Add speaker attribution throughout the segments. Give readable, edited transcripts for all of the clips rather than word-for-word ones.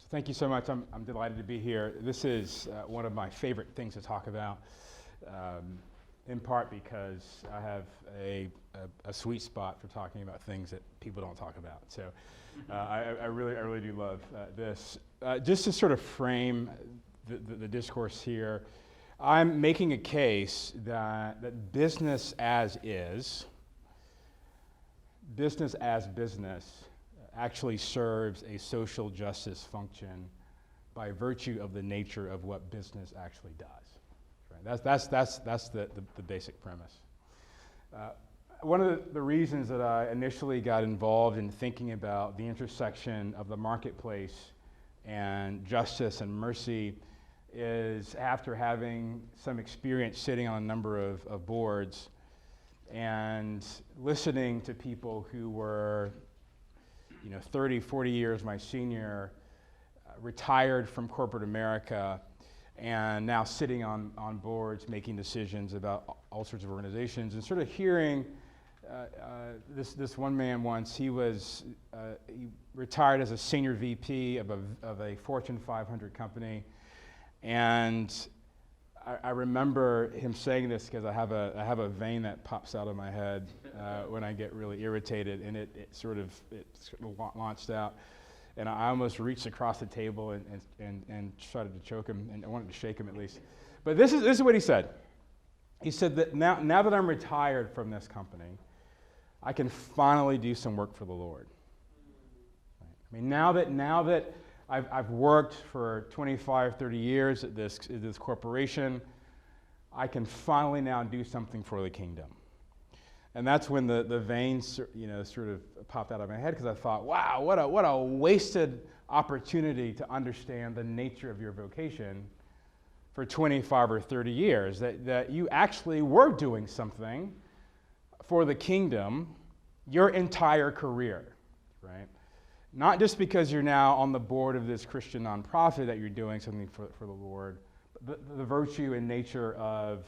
Speaker 1: Thank you so much. I'm delighted to be here. This is one of my favorite things to talk about, in part because I have a sweet spot for talking about things that people don't talk about. So I really do love this. Just to sort of frame the discourse here, I'm making a case that business as business, actually serves a social justice function by virtue of the nature of what business actually does. Right? That's the basic premise. One of the reasons that I initially got involved in thinking about the intersection of the marketplace and justice and mercy is after having some experience sitting on a number of boards and listening to people who were 30, 40 years my senior, retired from corporate America, and now sitting on boards making decisions about all sorts of organizations, and sort of hearing this one man once, he retired as a senior VP of a Fortune 500 company, and I remember him saying this because I have a vein that pops out of my head when I get really irritated, and it sort of launched out, and I almost reached across the table and started to choke him, and I wanted to shake him at least. But this is what he said. He said that now that I'm retired from this company, I can finally do some work for the Lord. Right? I mean, now that I've worked for 25, 30 years at this corporation, I can finally now do something for the kingdom. And that's when the veins, sort of popped out of my head, because I thought, wow, what a wasted opportunity to understand the nature of your vocation for 25 or 30 years, that you actually were doing something for the kingdom your entire career, right? Not just because you're now on the board of this Christian nonprofit that you're doing something for the Lord, but the virtue and nature of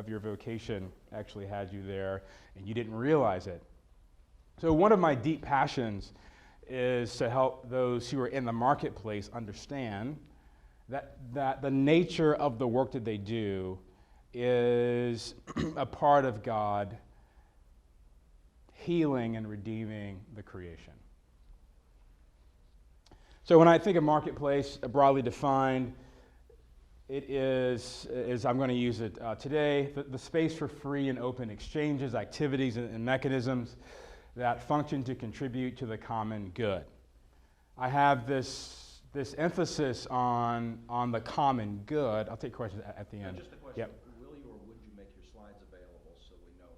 Speaker 1: your vocation actually had you there, and you didn't realize it. So one of my deep passions is to help those who are in the marketplace understand that the nature of the work that they do is a part of God healing and redeeming the creation. So when I think of marketplace, broadly defined, it is, as I'm going to use it today, the space for free and open exchanges, activities, and mechanisms that function to contribute to the common good. I have this emphasis on the common good. I'll take questions at the end.
Speaker 2: Just a question.
Speaker 1: Yep.
Speaker 2: Will you or would you make your slides available so we know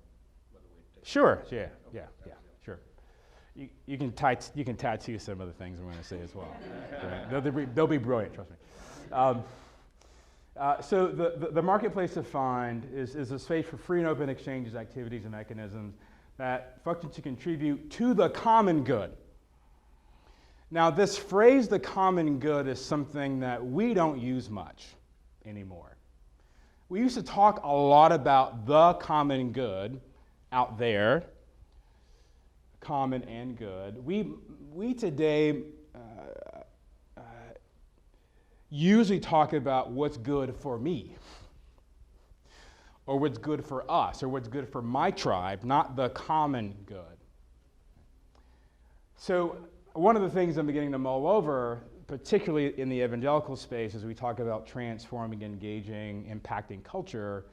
Speaker 2: whether we take
Speaker 1: Sure.
Speaker 2: them?
Speaker 1: Yeah. Sure. You can tattoo some of the things I'm going to say as well. Right? They'll be brilliant. Trust me. So the marketplace defined is a space for free and open exchanges, activities, and mechanisms that function to contribute to the common good. Now, this phrase, the common good, is something that we don't use much anymore. We used to talk a lot about the common good out there, common and good. We today usually talk about what's good for me, or what's good for us, or what's good for my tribe, not the common good. So one of the things I'm beginning to mull over, particularly in the evangelical space, as we talk about transforming, engaging, impacting culture,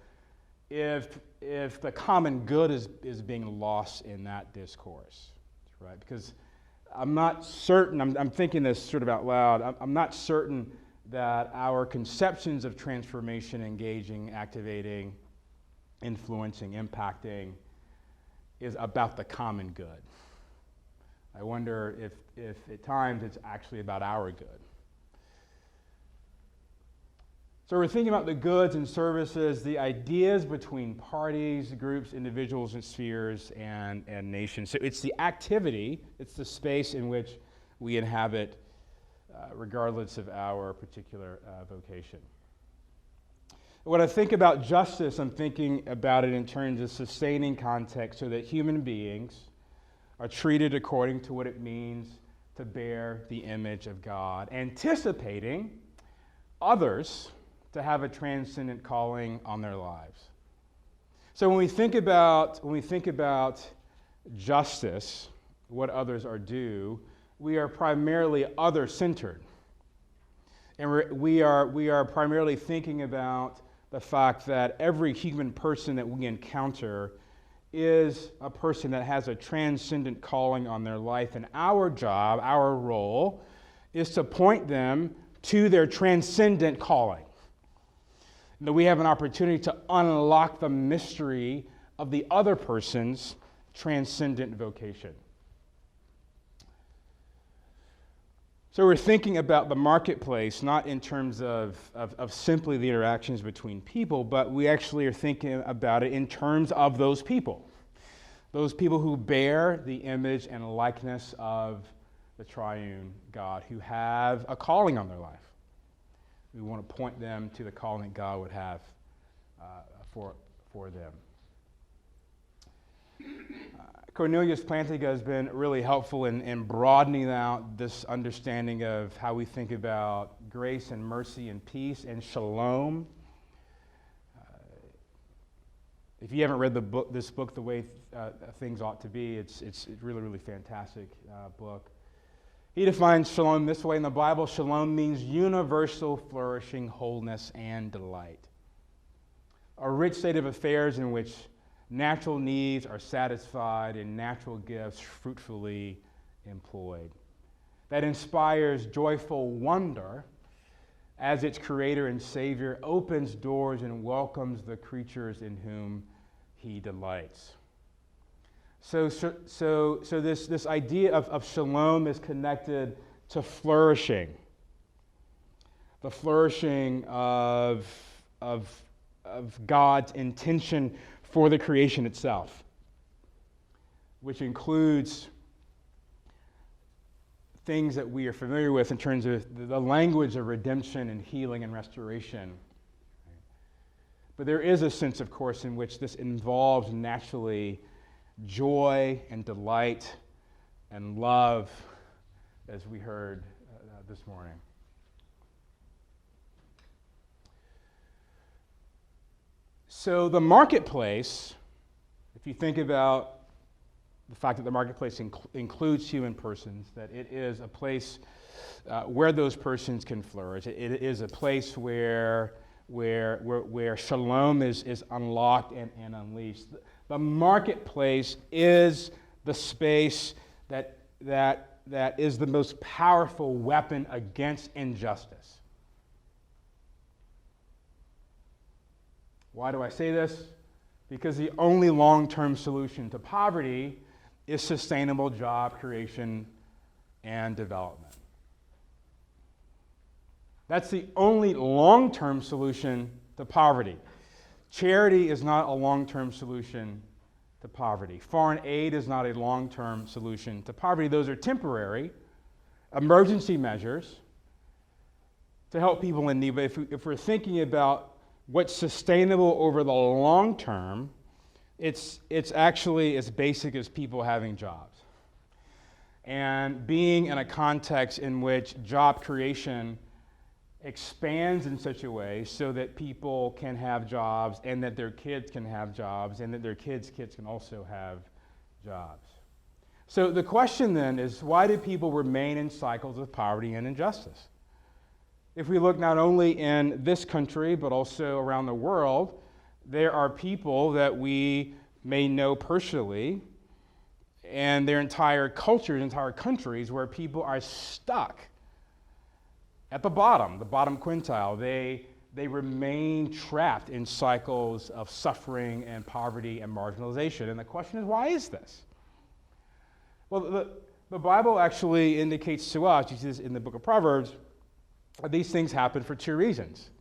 Speaker 1: if the common good is being lost in that discourse, right? Because I'm not certain, I'm thinking this sort of out loud, I'm not certain that our conceptions of transformation, engaging, activating, influencing, impacting is about the common good. I wonder if at times it's actually about our good. So we're thinking about the goods and services, the ideas between parties, groups, individuals, and spheres, and nations. So it's the activity, it's the space in which we inhabit, regardless of our particular vocation. When I think about justice, I'm thinking about it in terms of sustaining context so that human beings are treated according to what it means to bear the image of God, anticipating others to have a transcendent calling on their lives. So when we think about justice, what others are due, we are primarily other-centered. And we are primarily thinking about the fact that every human person that we encounter is a person that has a transcendent calling on their life, and our job, our role, is to point them to their transcendent calling. That we have an opportunity to unlock the mystery of the other person's transcendent vocation. So we're thinking about the marketplace not in terms of simply the interactions between people, but we actually are thinking about it in terms of those people who bear the image and likeness of the triune God, who have a calling on their life. We want to point them to the calling that God would have for them. Cornelius Plantinga has been really helpful in broadening out this understanding of how we think about grace and mercy and peace and shalom. If you haven't read this book, The Way Things Ought to Be, it's really, really fantastic book. He defines shalom this way in the Bible. Shalom means universal flourishing, wholeness, and delight. A rich state of affairs in which natural needs are satisfied and natural gifts fruitfully employed. That inspires joyful wonder as its creator and savior opens doors and welcomes the creatures in whom he delights. So this idea of shalom is connected to flourishing. The flourishing of God's intention for the creation itself, which includes things that we are familiar with in terms of the language of redemption and healing and restoration. But there is a sense, of course, in which this involves naturally joy and delight and love, as we heard this morning. So the marketplace, if you think about the fact that the marketplace includes human persons, that it is a place where those persons can flourish. It is a place where shalom is unlocked and unleashed. The marketplace is the space that is the most powerful weapon against injustice. Why do I say this? Because the only long-term solution to poverty is sustainable job creation and development. That's the only long-term solution to poverty. Charity is not a long-term solution to poverty. Foreign aid is not a long-term solution to poverty. Those are temporary emergency measures to help people in need. But if we're thinking about what's sustainable over the long term, it's actually as basic as people having jobs. And being in a context in which job creation expands in such a way so that people can have jobs and that their kids can have jobs and that their kids' kids can also have jobs. So the question then is, why do people remain in cycles of poverty and injustice? If we look not only in this country but also around the world, there are people that we may know personally and their entire cultures, entire countries, where people are stuck at the bottom quintile. They remain trapped in cycles of suffering and poverty and marginalization. And the question is, why is this? Well, the Bible actually indicates to us, in the book of Proverbs, these things happen for two reasons.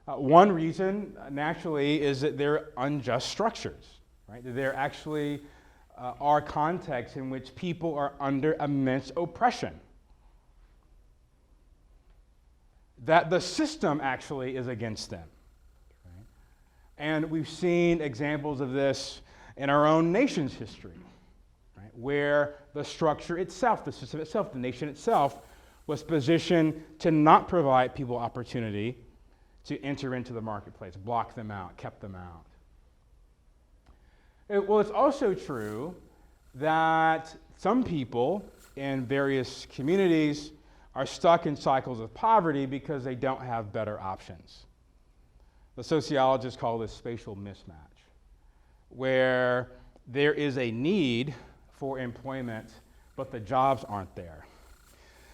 Speaker 1: One reason, naturally, is that they're unjust structures, right? There actually are contexts in which people are under immense oppression. That the system actually is against them. Right? And we've seen examples of this in our own nation's history, right? where the structure itself, the system itself, the nation itself, was positioned to not provide people opportunity to enter into the marketplace, block them out, kept them out. Well, it's also true that some people in various communities are stuck in cycles of poverty because they don't have better options. The sociologists call this spatial mismatch, where there is a need for employment, but the jobs aren't there.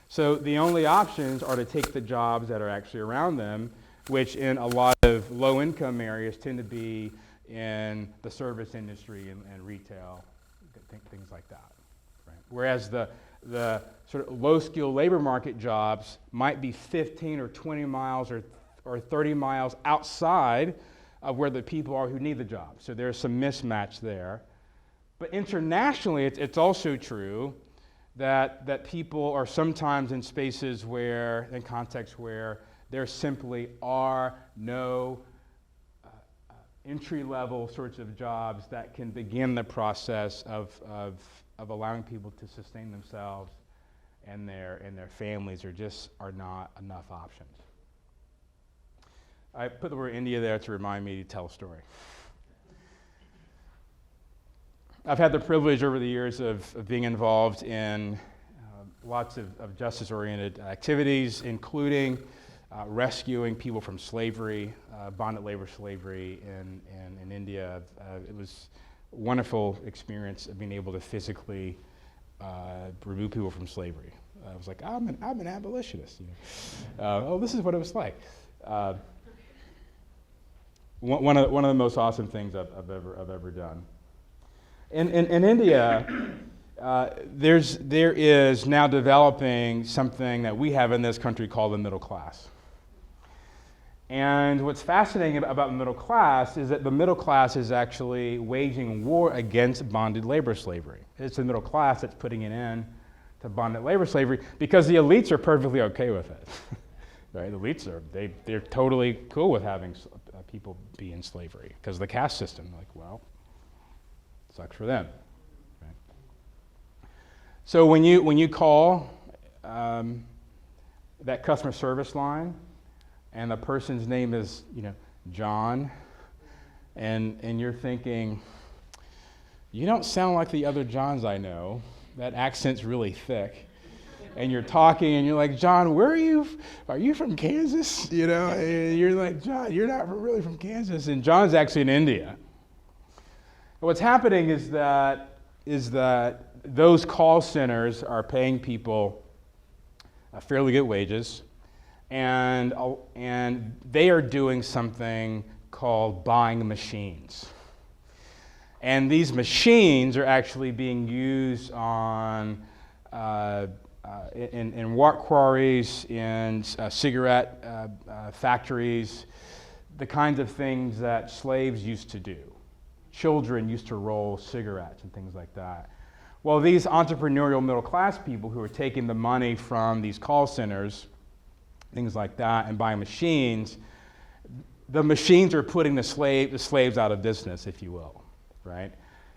Speaker 1: So the only options are to take the jobs that are actually around them, which in a lot of low-income areas tend to be in the service industry and retail, things like that. Right? Whereas the sort of low-skilled labor market jobs might be 15 or 20 miles or 30 miles outside of where the people are who need the job. So there's some mismatch there. But internationally, it's also true that people are sometimes in spaces where, in contexts where there simply are no entry-level sorts of jobs that can begin the process of allowing people to sustain themselves and their families. There just are not enough options. I put the word India there to remind me to tell a story. I've had the privilege over the years of being involved in lots of justice-oriented activities, including rescuing people from slavery, bonded labor slavery in India. It was a wonderful experience of being able to physically remove people from slavery. I was like, I'm an abolitionist. You know? Oh, this is what it was like. One of the most awesome things I've ever done. In India, there is now developing something that we have in this country called the middle class. And what's fascinating about the middle class is that the middle class is actually waging war against bonded labor slavery. It's the middle class that's putting an end to bonded labor slavery because the elites are perfectly okay with it. Right? The elites they're totally cool with having people be in slavery because the caste system, like, well, sucks for them. Right? So when you call that customer service line, and the person's name is, John, and you're thinking, you don't sound like the other Johns I know. That accent's really thick. And you're talking, and you're like, John, where are you? Are you from Kansas? And you're like, John, you're not really from Kansas. And John's actually in India. What's happening is that those call centers are paying people fairly good wages, and they are doing something called buying machines. And these machines are actually being used on in rock quarries, in cigarette factories, the kinds of things that slaves used to do. Children used to roll cigarettes and things like that. Well, these entrepreneurial middle class people who are taking the money from these call centers, things like that, and buying machines, the machines are putting the slaves out of business, if you will, right?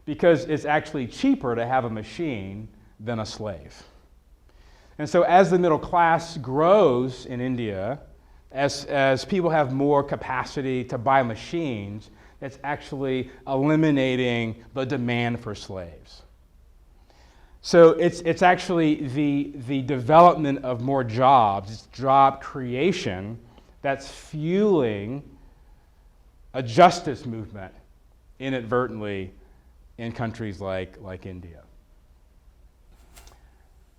Speaker 1: Because it's actually cheaper to have a machine than a slave. And so as the middle class grows in India, as people have more capacity to buy machines, it's actually eliminating the demand for slaves. So it's actually the development of more jobs, it's job creation that's fueling a justice movement inadvertently in countries like India.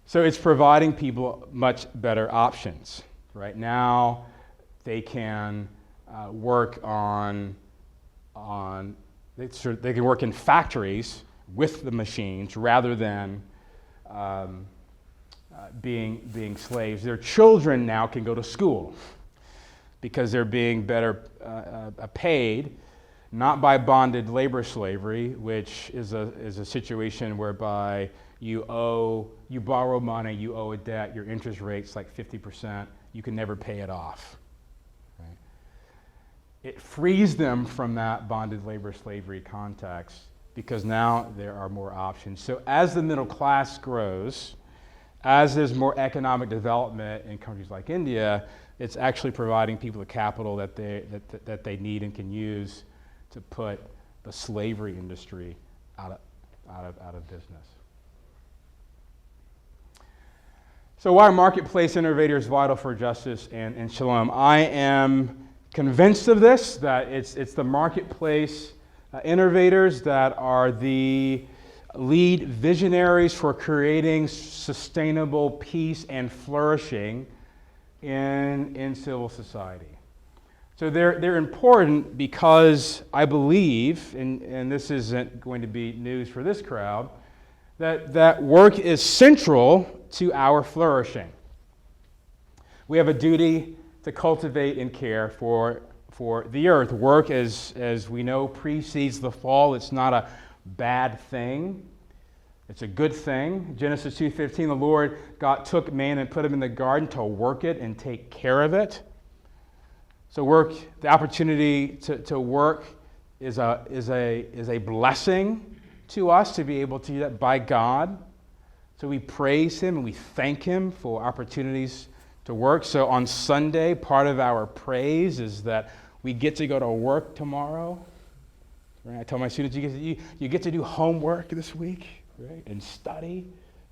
Speaker 1: So it's providing people much better options. Right now, they can work they can work in factories with the machines rather than being slaves. Their children now can go to school because they're being better paid, not by bonded labor slavery, which is a situation whereby you borrow money, you owe a debt, your interest rate's like 50%, you can never pay it off. Right? It frees them from that bonded labor slavery context because now there are more options. So as the middle class grows, as there's more economic development in countries like India, it's actually providing people the capital that they need and can use to put the slavery industry out of business. So why are marketplace innovators vital for justice and shalom? I am convinced of this, that it's the marketplace innovators that are the lead visionaries for creating sustainable peace and flourishing in civil society. So they're important because I believe, and this isn't going to be news for this crowd, that work is central to our flourishing. We have a duty to cultivate and care for the earth. Work, as we know, precedes the fall. It's not a bad thing. It's a good thing. Genesis 2:15, the Lord God took man and put him in the garden to work it and take care of it. So work, the opportunity to work is a blessing to us to be able to do that by God. So we praise him and we thank him for opportunities to work. So on Sunday, part of our praise is that we get to go to work tomorrow. Right? I tell my students, you get to do homework this week, right? And study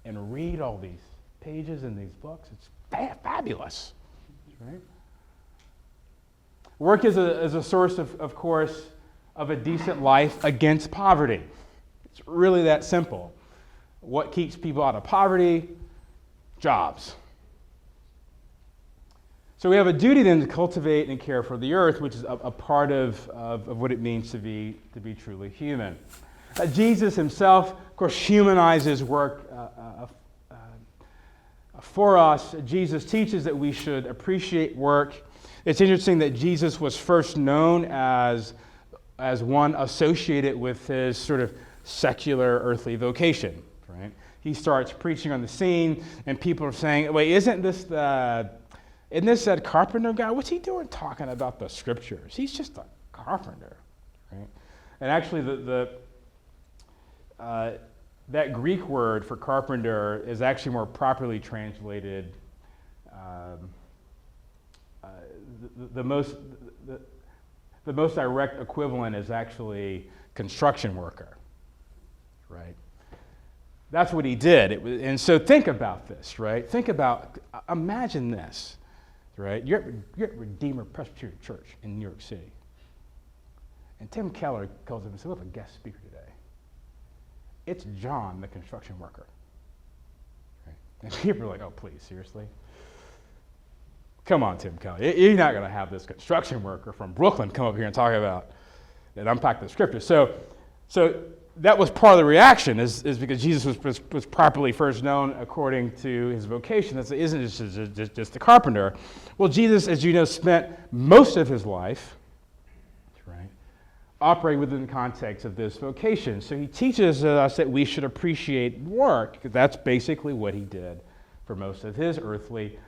Speaker 1: and read all these pages in these books. It's fabulous, right? Work is a source, of course, of a decent life against poverty. It's really that simple. What keeps people out of poverty? Jobs. So we have a duty then to cultivate and care for the earth, which is a part of what it means to be truly human. Jesus himself, of course, humanizes work for us. Jesus teaches that we should appreciate work. It's interesting that Jesus was first known as one associated with his sort of secular earthly vocation, right? He starts preaching on the scene, and people are saying, wait, isn't this that carpenter guy? What's he doing talking about the scriptures? He's just a carpenter, right? And actually, that Greek word for carpenter is actually more properly translated. The most direct equivalent is actually construction worker, right? That's what he did. And so think about this, right? Imagine this, right? You're at Redeemer Presbyterian Church in New York City. And Tim Keller calls him and says, we have a guest speaker today. It's John, the construction worker. Right? And people are like, oh, please, seriously? Come on, Tim Keller. You're not going to have this construction worker from Brooklyn come up here and talk about and unpack the scripture. So that was part of the reaction, is because Jesus was properly first known according to his vocation. That isn't just a carpenter. Well, Jesus, as you know, spent most of his life, right, operating within the context of this vocation. So he teaches us that we should appreciate work, because that's basically what he did for most of his earthly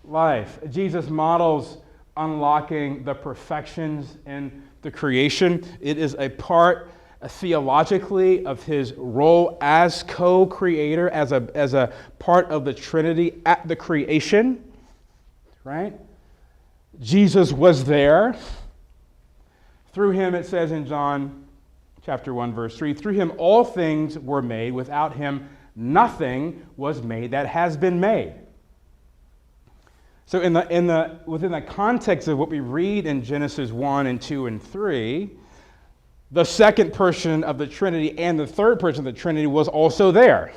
Speaker 1: life. Jesus models unlocking the perfections in the creation. It is a part theologically of his role as co-creator, as a part of the Trinity at the creation, right? Jesus was there. Through him, it says in John chapter 1, verse 3, through him all things were made. Without him, nothing was made that has been made. So within the context of what we read in Genesis 1 and 2 and 3, the second person of the Trinity and the third person of the Trinity was also there,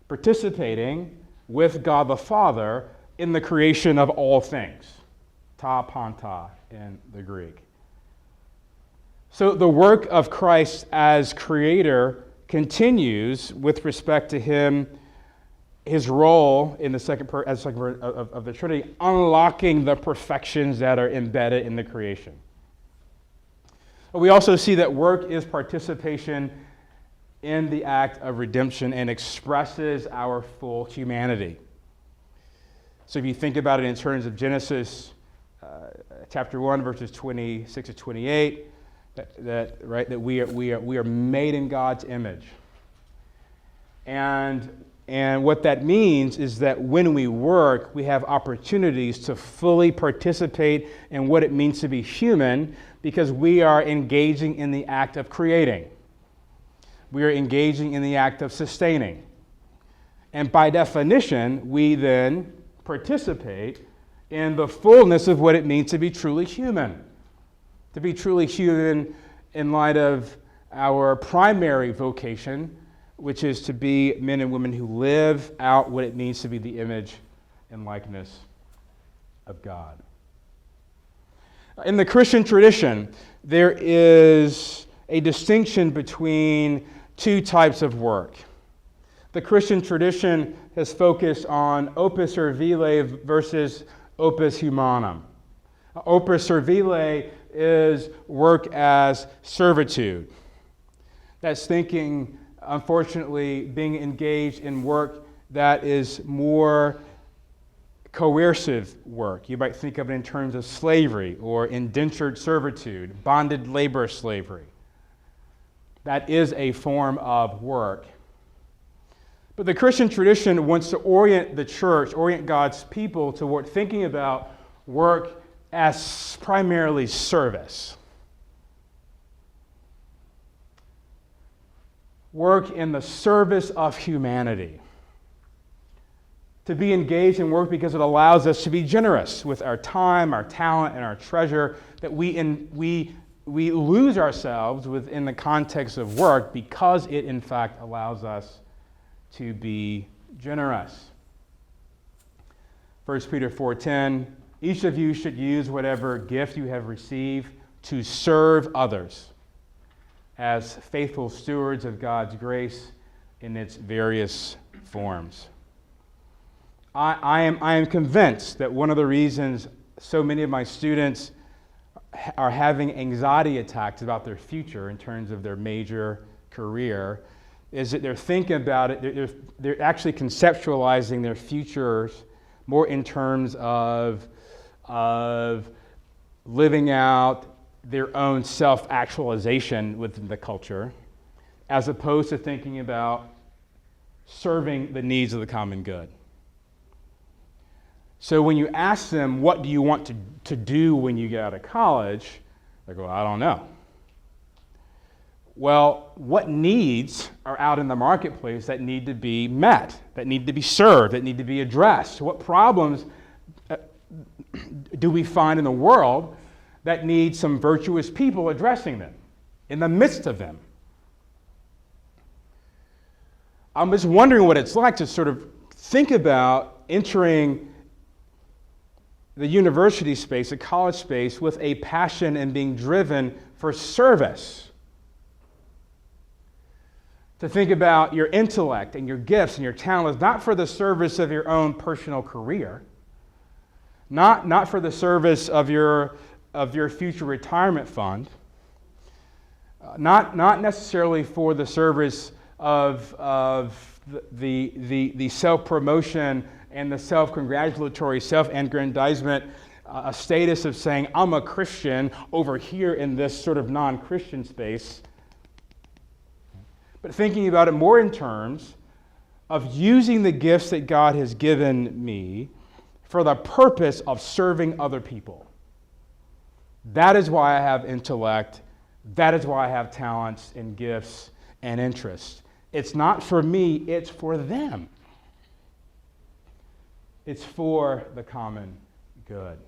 Speaker 1: participating with God the Father in the creation of all things. Ta panta in the Greek. So the work of Christ as creator continues with respect to him, his role in the second person of the Trinity, unlocking the perfections that are embedded in the creation. We also see that work is participation in the act of redemption and expresses our full humanity. So if you think about it in terms of Genesis chapter 1, verses 26 to 28, that we are made in God's image. And what that means is that when we work, we have opportunities to fully participate in what it means to be human, because we are engaging in the act of creating. We are engaging in the act of sustaining. And by definition, we then participate in the fullness of what it means to be truly human. To be truly human in light of our primary vocation, which is to be men and women who live out what it means to be the image and likeness of God. In the Christian tradition, there is a distinction between two types of work. The Christian tradition has focused on opus servile versus opus humanum. Opus servile is work as servitude. That's thinking, unfortunately, being engaged in work that is more coercive work. You might think of it in terms of slavery or indentured servitude, bonded labor slavery. That is a form of work. But the Christian tradition wants to orient the church, orient God's people toward thinking about work as primarily service. Work in the service of humanity. To be engaged in work because it allows us to be generous with our time, our talent, and our treasure, that we lose ourselves within the context of work because it, in fact, allows us to be generous. 1 Peter 4:10, each of you should use whatever gift you have received to serve others as faithful stewards of God's grace in its various forms. I am convinced that one of the reasons so many of my students are having anxiety attacks about their future in terms of their major career is that they're thinking about it, they're actually conceptualizing their futures more in terms of living out their own self-actualization within the culture, as opposed to thinking about serving the needs of the common good. So when you ask them, what do you want to do when you get out of college? They go, I don't know. Well, what needs are out in the marketplace that need to be met, that need to be served, that need to be addressed? What problems do we find in the world that need some virtuous people addressing them, in the midst of them? I'm just wondering what it's like to sort of think about entering the university space, the college space, with a passion and being driven for service. To think about your intellect and your gifts and your talents, not for the service of your own personal career, not for the service of your future retirement fund, not necessarily for the service of the self-promotion and the self-congratulatory, self-aggrandizement, a status of saying, I'm a Christian over here in this sort of non-Christian space. But thinking about it more in terms of using the gifts that God has given me for the purpose of serving other people. That is why I have intellect. That is why I have talents and gifts and interests. It's not for me, it's for them. It's for the common good.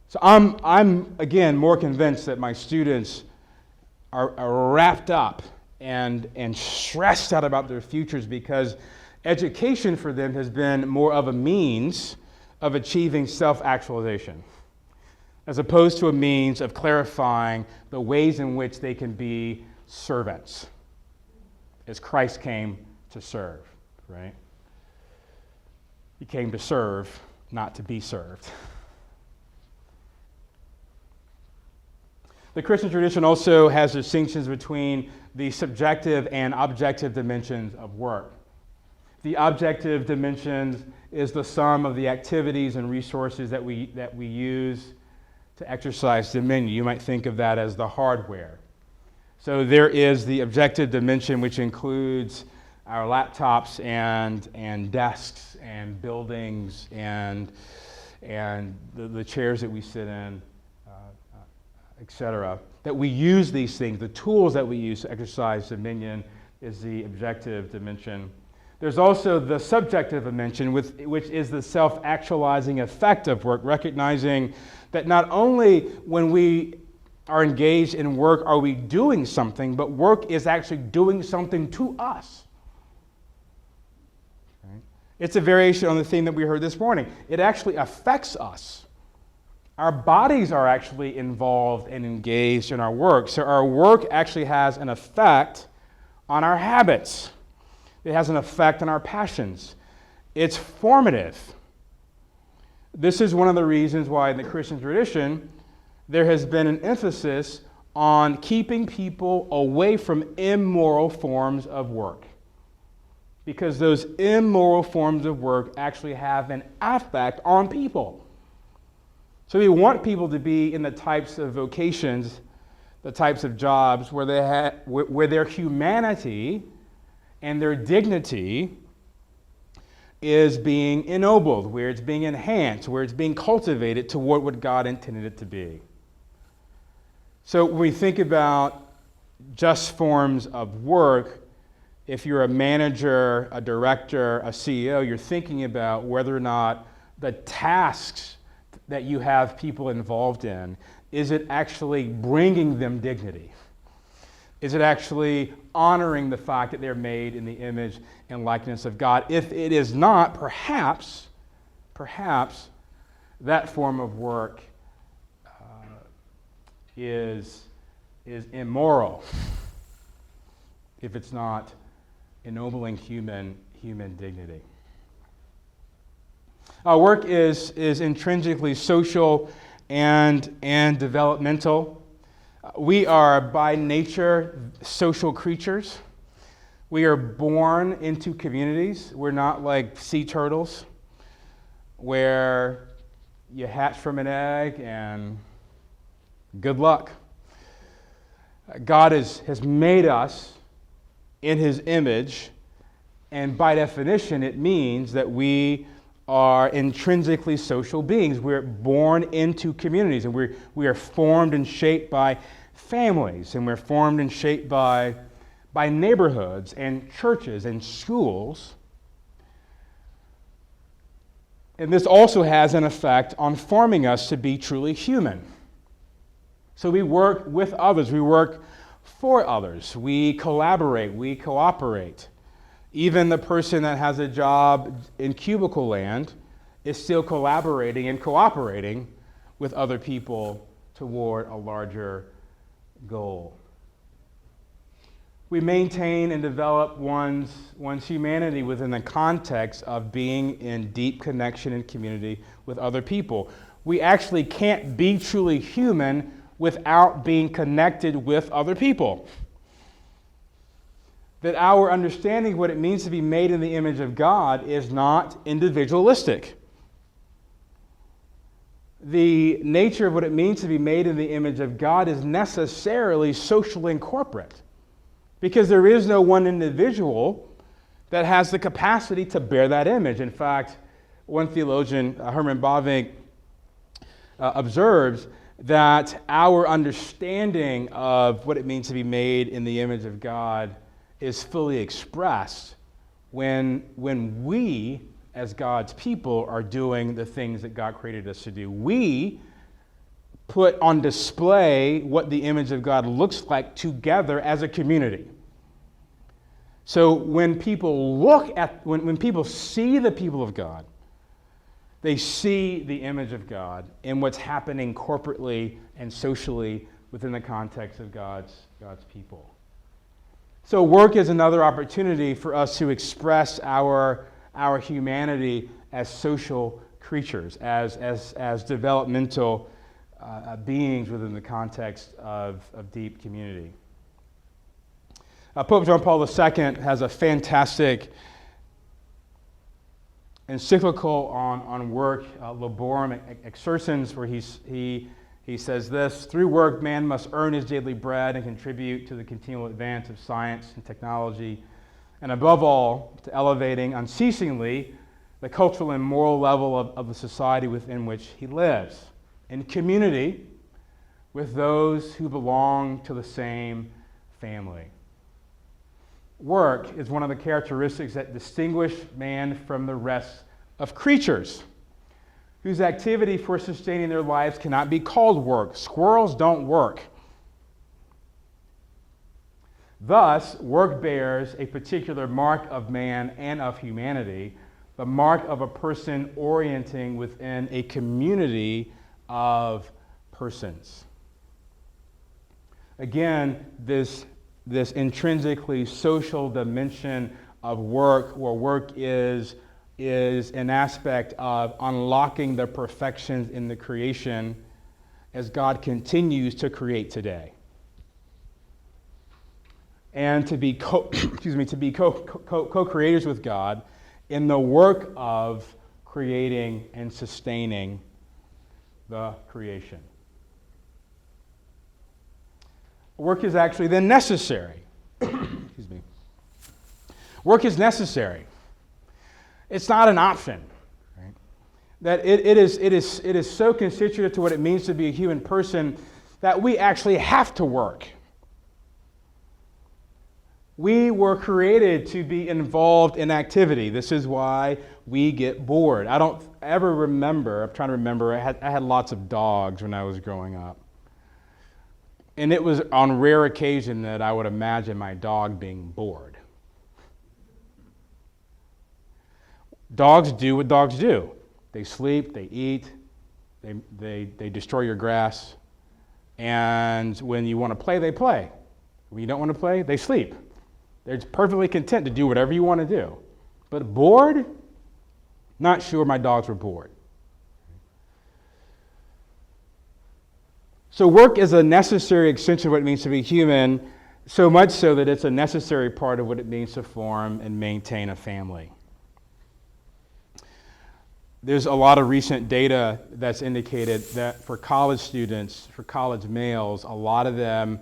Speaker 1: So I'm again more convinced that my students are wrapped up and stressed out about their futures because education for them has been more of a means of achieving self-actualization, as opposed to a means of clarifying the ways in which they can be servants, as Christ came to serve, right? He came to serve, not to be served. The Christian tradition also has distinctions between the subjective and objective dimensions of work. The objective dimensions is the sum of the activities and resources that we use to exercise dominion. You might think of that as the hardware. So there is the objective dimension, which includes our laptops and desks and buildings and the chairs that we sit in, etc. That we use these things, the tools that we use to exercise dominion is the objective dimension. There's also the subjective dimension, which is the self-actualizing effect of work, recognizing that not only when we are engaged in work are we doing something, but work is actually doing something to us. Okay? It's a variation on the theme that we heard this morning. It actually affects us. Our bodies are actually involved and engaged in our work. So our work actually has an effect on our habits. It has an effect on our passions. It's formative. This is one of the reasons why in the Christian tradition there has been an emphasis on keeping people away from immoral forms of work. Because those immoral forms of work actually have an effect on people. So we want people to be in the types of vocations, the types of jobs where their humanity and their dignity is being ennobled, where it's being enhanced, where it's being cultivated toward what God intended it to be. So when we think about just forms of work, if you're a manager, a director, a CEO, you're thinking about whether or not the tasks that you have people involved in, is it actually bringing them dignity? Is it actually honoring the fact that they're made in the image and likeness of God? If it is not, perhaps that form of work is immoral if it's not ennobling human dignity. Our work is intrinsically social and developmental. We are by nature social creatures. We are born into communities. We're not like sea turtles where you hatch from an egg and good luck. God has made us in His image, and by definition it means that we are intrinsically social beings. We're born into communities, and we are formed and shaped by families, and we're formed and shaped by neighborhoods and churches and schools. And this also has an effect on forming us to be truly human. So we work with others, we work for others, we collaborate, we cooperate. Even the person that has a job in cubicle land is still collaborating and cooperating with other people toward a larger goal. We maintain and develop one's humanity within the context of being in deep connection and community with other people. We actually can't be truly human without being connected with other people. That our understanding of what it means to be made in the image of God is not individualistic. The nature of what it means to be made in the image of God is necessarily social and corporate, because there is no one individual that has the capacity to bear that image. In fact, one theologian, Herman Bavinck, observes that our understanding of what it means to be made in the image of God is fully expressed when we, as God's people, are doing the things that God created us to do. We put on display what the image of God looks like together as a community. So when people when people see the people of God, they see the image of God in what's happening corporately and socially within the context of God's people. So work is another opportunity for us to express our humanity as social creatures, as developmental beings within the context of deep community. Pope John Paul II has a fantastic encyclical on work, Laborem Exercens, where he He says this: through work, man must earn his daily bread and contribute to the continual advance of science and technology, and above all, to elevating unceasingly the cultural and moral level of the society within which he lives, in community with those who belong to the same family. Work is one of the characteristics that distinguish man from the rest of creatures, whose activity for sustaining their lives cannot be called work. Squirrels don't work. Thus, work bears a particular mark of man and of humanity, the mark of a person orienting within a community of persons. Again, this intrinsically social dimension of work, where work is an aspect of unlocking the perfections in the creation as God continues to create today. And to be co-creators with God in the work of creating and sustaining the creation. Work is actually then necessary. Excuse me. Work is necessary. It's not an option. Right? That it is so constitutive to what it means to be a human person that we actually have to work. We were created to be involved in activity. This is why we get bored. I don't ever remember, I'm trying to remember, I had lots of dogs when I was growing up. And it was on rare occasion that I would imagine my dog being bored. Dogs do what dogs do. They sleep, they eat, they destroy your grass. And when you want to play, they play. When you don't want to play, they sleep. They're perfectly content to do whatever you want to do. But bored? Not sure my dogs were bored. So work is a necessary extension of what it means to be human, so much so that it's a necessary part of what it means to form and maintain a family. There's a lot of recent data that's indicated that for college students, for college males, a lot of them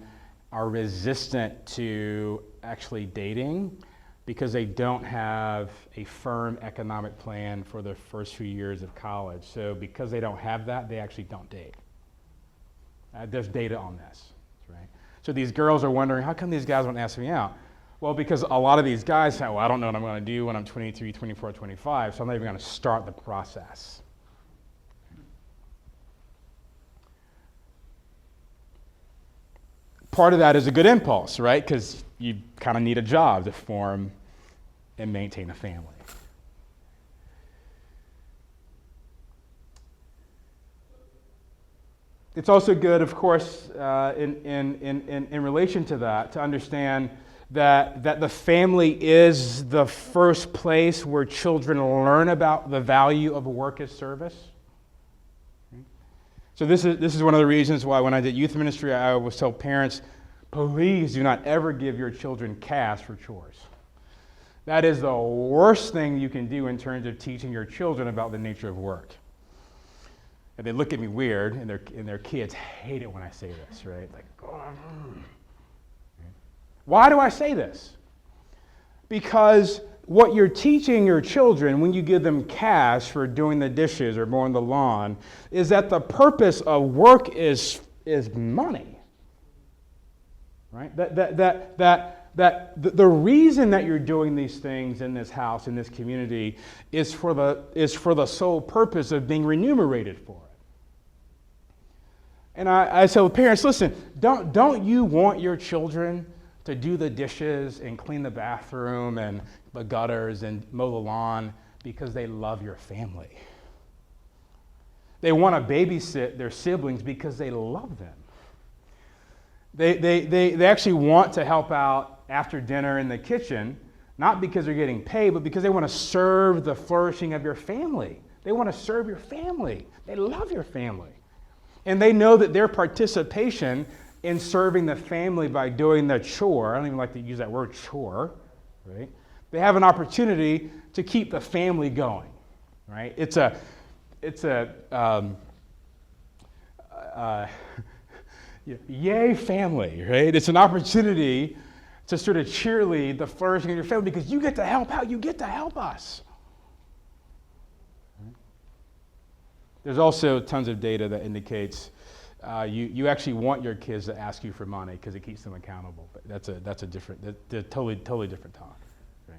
Speaker 1: are resistant to actually dating because they don't have a firm economic plan for their first few years of college. So because they don't have that, they actually don't date. There's data on this, right? So these girls are wondering, how come these guys won't ask me out? Well, because a lot of these guys say, well, I don't know what I'm going to do when I'm 23, 24, 25, so I'm not even going to start the process. Part of that is a good impulse, right? Because you kind of need a job to form and maintain a family. It's also good, of course, in relation to that, to understand that the family is the first place where children learn about the value of work as service. So this is one of the reasons why when I did youth ministry, I always tell parents, please do not ever give your children cash for chores. That is the worst thing you can do in terms of teaching your children about the nature of work. And they look at me weird, and their kids hate it when I say this, right? Like, oh. Why do I say this? Because what you're teaching your children when you give them cash for doing the dishes or mowing the lawn is that the purpose of work is money, right? That the reason that you're doing these things in this house, in this community, is for the sole purpose of being remunerated for it. And I tell parents, listen, don't you want your children to do the dishes and clean the bathroom and the gutters and mow the lawn because they love your family? They want to babysit their siblings because they love them. They actually want to help out after dinner in the kitchen, not because they're getting paid, but because they want to serve the flourishing of your family. They want to serve your family. They love your family. And they know that their participation in serving the family by doing the chore, I don't even like to use that word chore, right? They have an opportunity to keep the family going, right? Yay, family, right? It's an opportunity to sort of cheerlead the flourishing of your family because you get to help out, you get to help us. There's also tons of data that indicates you actually want your kids to ask you for money because it keeps them accountable. But that's a totally different talk. Right?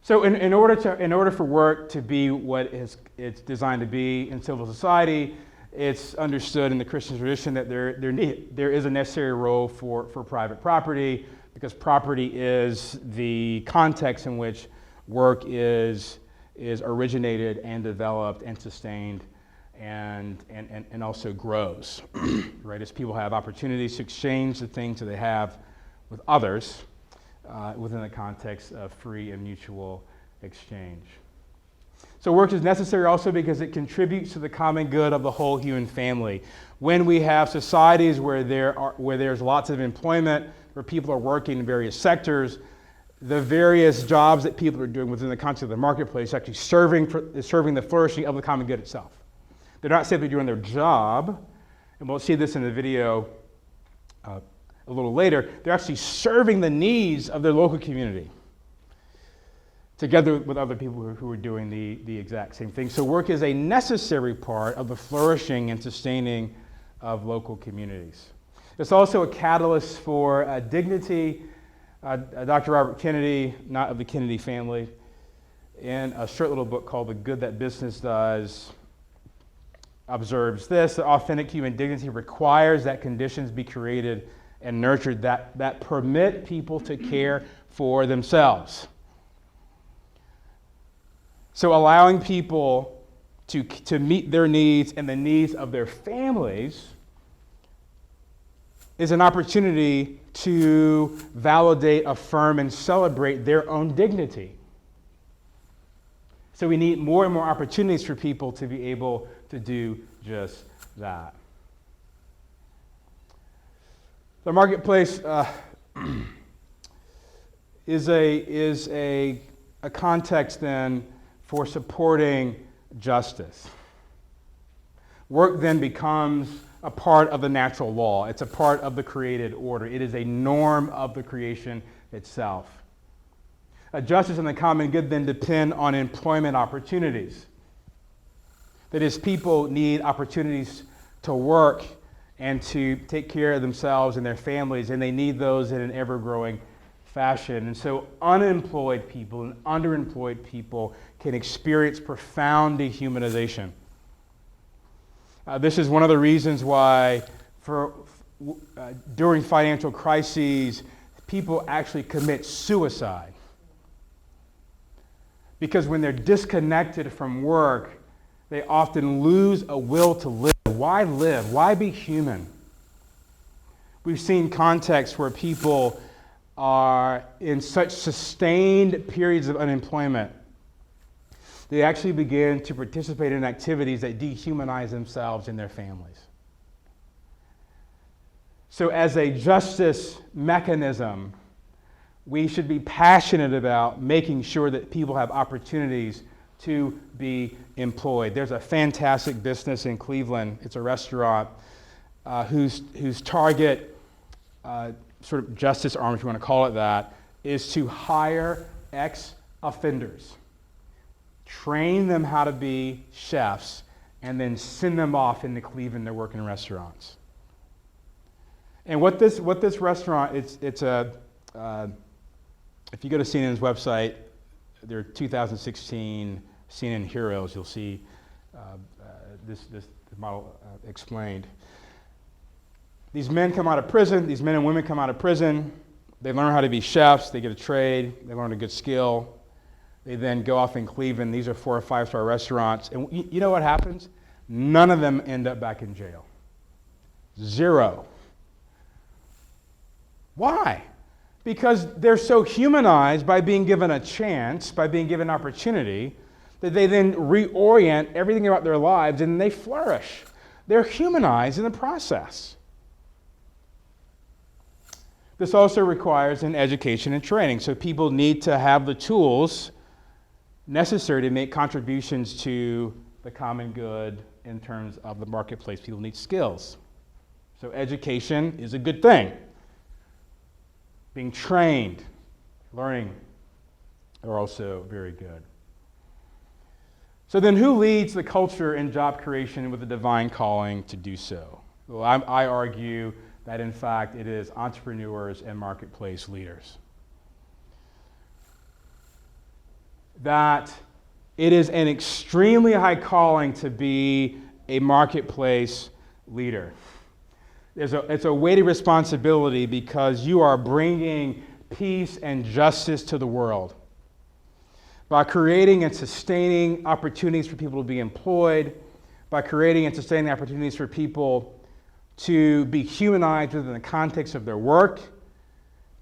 Speaker 1: So in order for work to be what it's designed to be in civil society, it's understood in the Christian tradition that there is a necessary role for private property because property is the context in which work is originated and developed and sustained and also grows, right? As people have opportunities to exchange the things that they have with others within the context of free and mutual exchange. So work is necessary also because it contributes to the common good of the whole human family. When we have societies where there's lots of employment, where people are working in various sectors, the various jobs that people are doing within the context of the marketplace actually serving the flourishing of the common good itself. They're not simply doing their job, and we'll see this in the video a little later. They're actually serving the needs of their local community, together with other people who are doing the exact same thing. So work is a necessary part of the flourishing and sustaining of local communities. It's also a catalyst for dignity. Dr. Robert Kennedy, not of the Kennedy family, in a short little book called The Good That Business Does, observes this: that authentic human dignity requires that conditions be created and nurtured that permit people to care for themselves. So allowing people to meet their needs and the needs of their families is an opportunity to validate, affirm, and celebrate their own dignity. So we need more and more opportunities for people to be able to do just that. The marketplace is a context then for supporting justice. Work then becomes a part of the natural law. It's a part of the created order. It is a norm of the creation itself. Justice and the common good then depend on employment opportunities. That is, people need opportunities to work and to take care of themselves and their families, and they need those in an ever-growing fashion. And so unemployed people and underemployed people can experience profound dehumanization. This is one of the reasons why during financial crises, people actually commit suicide. Because when they're disconnected from work, they often lose a will to live. Why live? Why be human? We've seen contexts where people are in such sustained periods of unemployment, they actually begin to participate in activities that dehumanize themselves and their families. So as a justice mechanism, we should be passionate about making sure that people have opportunities to be employed. There's a fantastic business in Cleveland. It's a restaurant whose target sort of justice arm, if you want to call it that, is to hire ex-offenders, train them how to be chefs, and then send them off into Cleveland to work in restaurants. And what this restaurant, it's a if you go to CNN's website, their 2016 CNN Heroes, you'll see this model explained. These men come out of prison, these men and women come out of prison, they learn how to be chefs, they get a trade, they learn a good skill, they then go off in Cleveland. These are 4 or 5-star restaurants, and you know what happens? None of them end up back in jail. 0. Why? Because they're so humanized by being given a chance, by being given opportunity, that they then reorient everything about their lives and they flourish. They're humanized in the process. This also requires an education and training. So people need to have the tools necessary to make contributions to the common good in terms of the marketplace. People need skills. So education is a good thing. Being trained, learning are also very good. So then who leads the culture in job creation with a divine calling to do so? Well, I argue that in fact it is entrepreneurs and marketplace leaders. That it is an extremely high calling to be a marketplace leader. It's a weighty responsibility because you are bringing peace and justice to the world by creating and sustaining opportunities for people to be employed, by creating and sustaining opportunities for people to be humanized within the context of their work,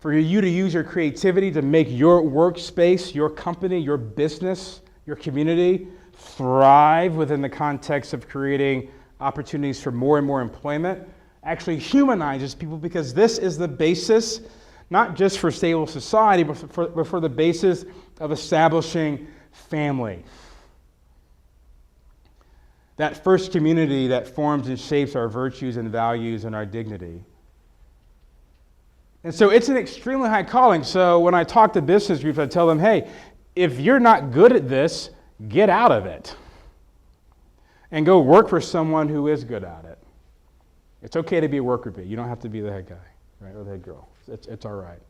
Speaker 1: for you to use your creativity to make your workspace, your company, your business, your community thrive within the context of creating opportunities for more and more employment, actually humanizes people, because this is the basis, not just for stable society, but for the basis of establishing family. That first community that forms and shapes our virtues and values and our dignity. And so it's an extremely high calling. So when I talk to business groups, I tell them, hey, if you're not good at this, get out of it and go work for someone who is good at it. It's okay to be a worker bee. You don't have to be the head guy, right, or the head girl. It's all right.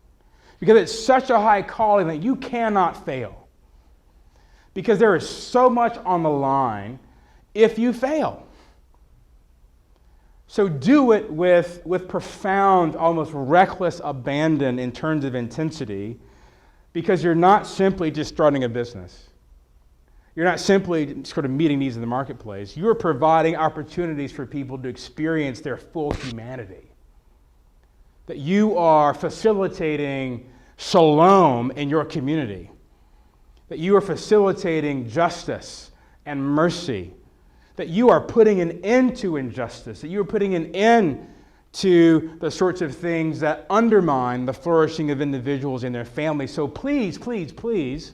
Speaker 1: Because it's such a high calling that you cannot fail. Because there is so much on the line if you fail. So do it with profound, almost reckless abandon in terms of intensity, because you're not simply just starting a business. You're not simply sort of meeting needs in the marketplace. You're providing opportunities for people to experience their full humanity. That you are facilitating shalom in your community. That you are facilitating justice and mercy. That you are putting an end to injustice. That you are putting an end to the sorts of things that undermine the flourishing of individuals and their families. So please, please, please,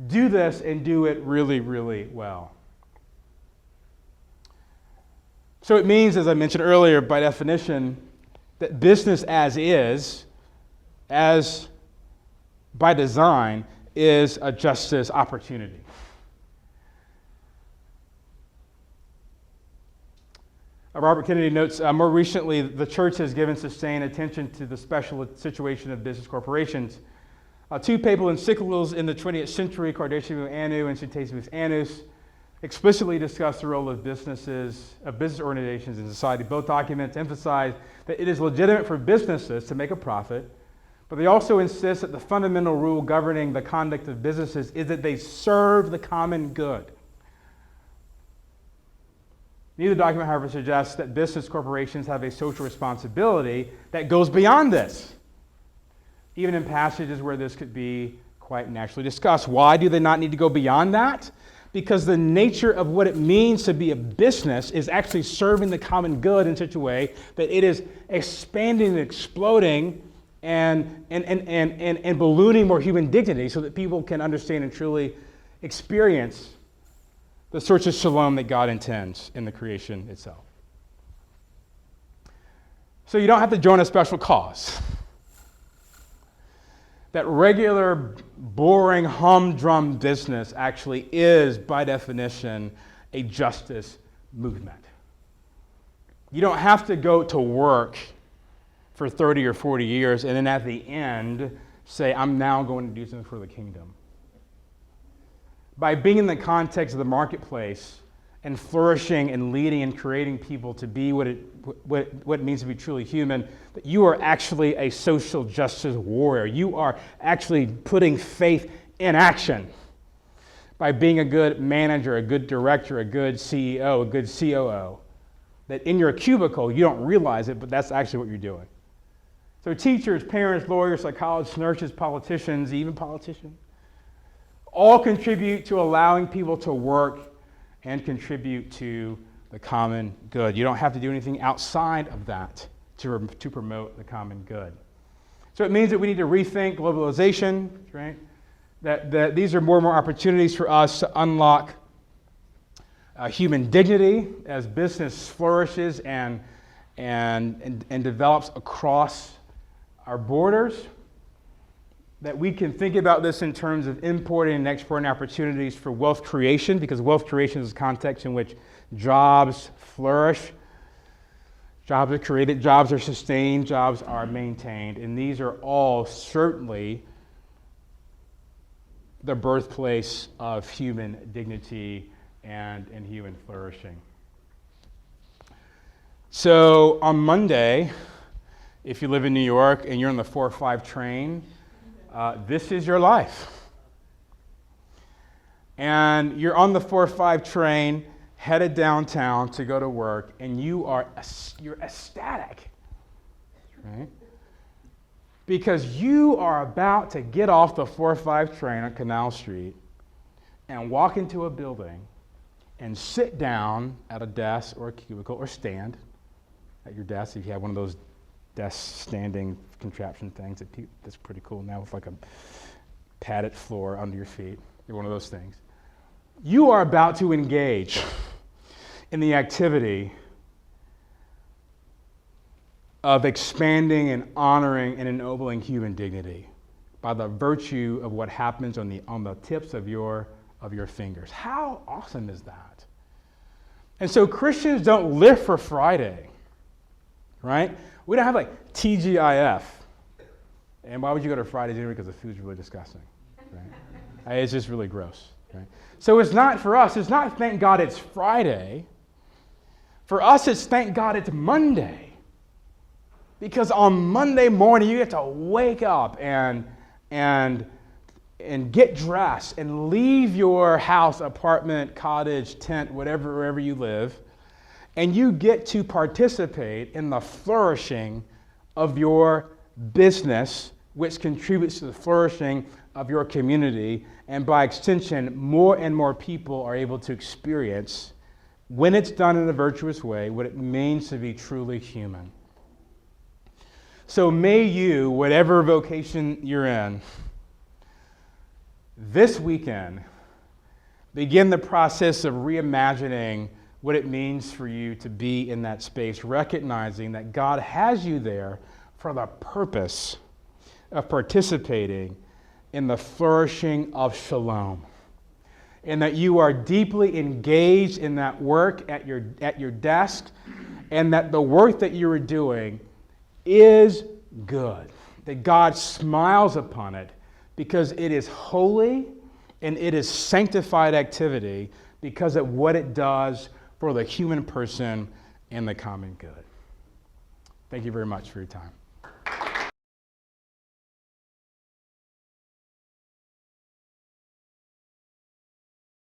Speaker 1: do this and do it really, really well. So it means, as I mentioned earlier, by definition, that business as is, as by design, is a justice opportunity. Robert Kennedy notes, more recently, the church has given sustained attention to the special situation of business corporations. Two papal encyclicals in the 20th century, Cordatius Annu and Centesimus Annus, explicitly discuss the role of business organizations in society. Both documents emphasize that it is legitimate for businesses to make a profit, but they also insist that the fundamental rule governing the conduct of businesses is that they serve the common good. Neither document, however, suggests that business corporations have a social responsibility that goes beyond this, even in passages where this could be quite naturally discussed. Why do they not need to go beyond that? Because the nature of what it means to be a business is actually serving the common good in such a way that it is expanding and exploding and ballooning more human dignity so that people can understand and truly experience the sorts of shalom that God intends in the creation itself. So you don't have to join a special cause. That regular, boring, humdrum business actually is, by definition, a justice movement. You don't have to go to work for 30 or 40 years and then at the end say, I'm now going to do something for the kingdom. By being in the context of the marketplace and flourishing and leading and creating people to be what it means to be truly human, that you are actually a social justice warrior. You are actually putting faith in action by being a good manager, a good director, a good CEO, a good COO. That in your cubicle, you don't realize it, but that's actually what you're doing. So teachers, parents, lawyers, psychologists, nurses, politicians, even politicians, all contribute to allowing people to work and contribute to the common good. You don't have to do anything outside of that to promote the common good. So it means that we need to rethink globalization, right? That these are more and more opportunities for us to unlock human dignity as business flourishes and develops across our borders. That we can think about this in terms of importing and exporting opportunities for wealth creation, because wealth creation is a context in which jobs flourish, jobs are created, jobs are sustained, jobs are maintained, and these are all certainly the birthplace of human dignity and human flourishing. So on Monday, if you live in New York and you're on the 4-5 train, this is your life. And you're on the 4-5 train, headed downtown to go to work, and you're ecstatic, right? Because you are about to get off the 4-5 train on Canal Street and walk into a building and sit down at a desk or a cubicle or stand at your desk if you have one of those desk standing contraption things that's pretty cool now with like a padded floor under your feet. You're one of those things. You are about to engage in the activity of expanding and honoring and ennobling human dignity by the virtue of what happens on the tips of your fingers. How awesome is that? And so Christians don't live for Friday, right? We don't have like TGIF. And why would you go to Friday dinner? Because the food's really disgusting, right? It's just really gross, right? So it's not for us, it's not thank God it's Friday. For us, it's thank God it's Monday. Because on Monday morning, you get to wake up and get dressed and leave your house, apartment, cottage, tent, wherever you live, and you get to participate in the flourishing of your business, which contributes to the flourishing of your community, and by extension, more and more people are able to experience, when it's done in a virtuous way, what it means to be truly human. So may you, whatever vocation you're in, this weekend, begin the process of reimagining what it means for you to be in that space, recognizing that God has you there for the purpose of participating in the flourishing of Shalom, and that you are deeply engaged in that work at your desk, and that the work that you are doing is good, that God smiles upon it because it is holy and it is sanctified activity because of what it does for the human person and the common good. Thank you very much for your time.